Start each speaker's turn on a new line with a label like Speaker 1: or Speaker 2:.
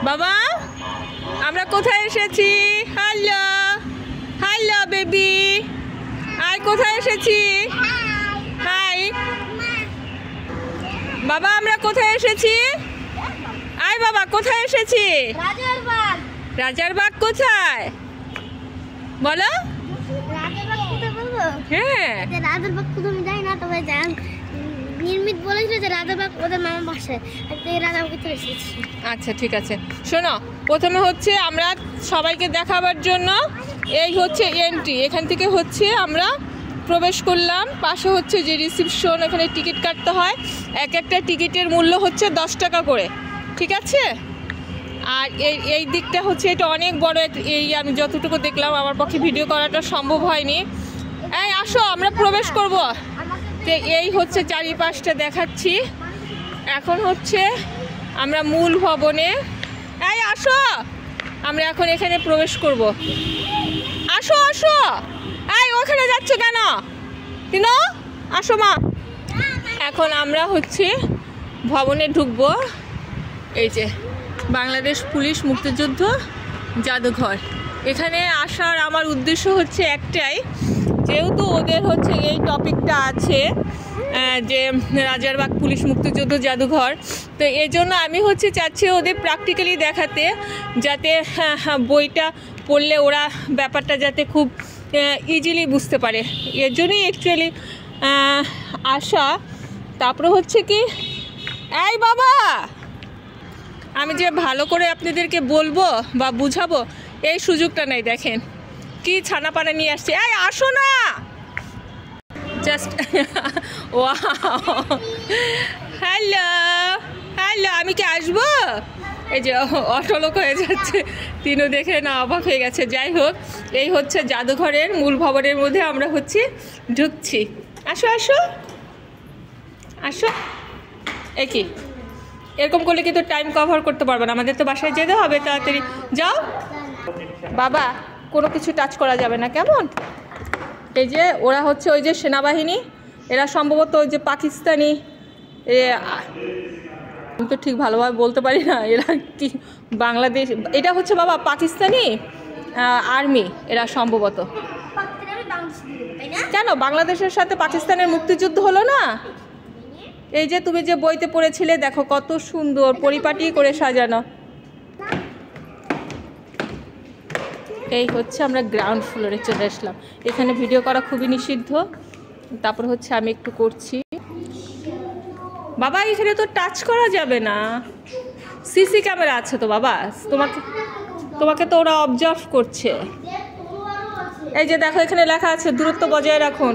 Speaker 1: বাবা আমরা কোথায় এসেছি? হ্যালো হ্যালো বেবি, আয় কোথায় এসেছি? হাই বাবা, আমরা কোথায় এসেছি? আয় বাবা, কোথায় এসেছি? রাজারবাগ কোথায় বলো? হ্যাঁ,
Speaker 2: রাজারবাগ তুমি যাই না, তবে নির্মিত বলেছিল যে রাজারবাগ ওদের মামার বাসায়, রাজারবাগে চলে এসেছি।
Speaker 1: আচ্ছা ঠিক আছে, শোনো, প্রথমে হচ্ছে আমরা সবাইকে দেখাবার জন্য এই হচ্ছে এন্ট্রি, এখান থেকে হচ্ছে আমরা প্রবেশ করলাম। পাশে হচ্ছে যে রিসিপশন, এখানে টিকিট কাটতে হয়। এক একটা টিকিটের মূল্য হচ্ছে 10 টাকা করে, ঠিক আছে? আর এই দিকটা হচ্ছে এটা অনেক বড়, এই আমি যতটুকু দেখলাম, আমার পক্ষে ভিডিও করাটা সম্ভব হয়নি। এই আসো, আমরা প্রবেশ করব। তো এই হচ্ছে চারিপাশটা দেখাচ্ছি। এখন হচ্ছে আমরা মূল ভবনে, এই আসো, আমরা এখন এখানে প্রবেশ করব। আসো আসো, এই ওখানে যাচ্ছ কেন? তিনো আসো মা। এখন আমরা হচ্ছে ভবনে ঢুকবো। এই যে বাংলাদেশ পুলিশ মুক্তিযুদ্ধ জাদুঘর, এখানে আসার আমার উদ্দেশ্য হচ্ছে একটাই, যেহেতু ওদের হচ্ছে এই টপিকটা আছে যে রাজারবাগ পুলিশ মুক্তিযুদ্ধ জাদুঘর, তো এই জন্য আমি হচ্ছে চাচ্ছি ওদের প্র্যাকটিক্যালি দেখাতে, যাতে বইটা পড়লে ওরা ব্যাপারটা যাতে খুব ইজিলি বুঝতে পারে। এর জন্যই অ্যাকচুয়ালি আসা। তারপরে হচ্ছে কি, এই বাবা, আমি যে ভালো করে আপনাদেরকে বলবো বা বুঝাবো এই সুযোগটা নেই। দেখেন কি ছানাপানা নিয়ে আসছে। এই আসো না, জাস্ট হ্যালো হ্যালো, আমি কি আসবো? এই যে অটোলোক হয়ে যাচ্ছে, তিনও দেখে না অবাক হয়ে গেছে। যাই হোক, এই হচ্ছে জাদুঘরের মূল ভবনের মধ্যে আমরা হচ্ছে ঢুকছি। আসো আসো আসো। এ কি এরকম করলে কিন্তু টাইম কভার করতে পারবে না, আমাদের তো বাসায় যেতে হবে তাড়াতাড়ি। যাও বাবা, কোনো কিছু টাচ করা যাবে না, কেমন? এই যে ওরা হচ্ছে ওই যে সেনাবাহিনী, এরা সম্ভবত ওই যে পাকিস্তানি, আমি তো ঠিক ভালোভাবে বলতে পারি না, এরা কি বাংলাদেশ, এটা হচ্ছে বাবা পাকিস্তানি আর্মি, এরা সম্ভবত। কেন বাংলাদেশের সাথে পাকিস্তানের মুক্তিযুদ্ধ হলো না? এই যে তুমি যে বইতে পড়েছিলে, দেখো কত সুন্দর পরিপাটি করে সাজানো। এই হচ্ছে আমরা গ্রাউন্ড ফ্লোরে চলে আসলাম। এখানে ভিডিও করা খুবই নিষিদ্ধ। তারপর হচ্ছে আমি একটু করছি। বাবা এখানে তো টাচ করা যাবে না, সিসি ক্যামেরা আছে তো বাবা, তোমাকে তো ওরা অবজার্ভ করছে। এই যে দেখো এখানে লেখা আছে দূরত্ব বজায় রাখুন।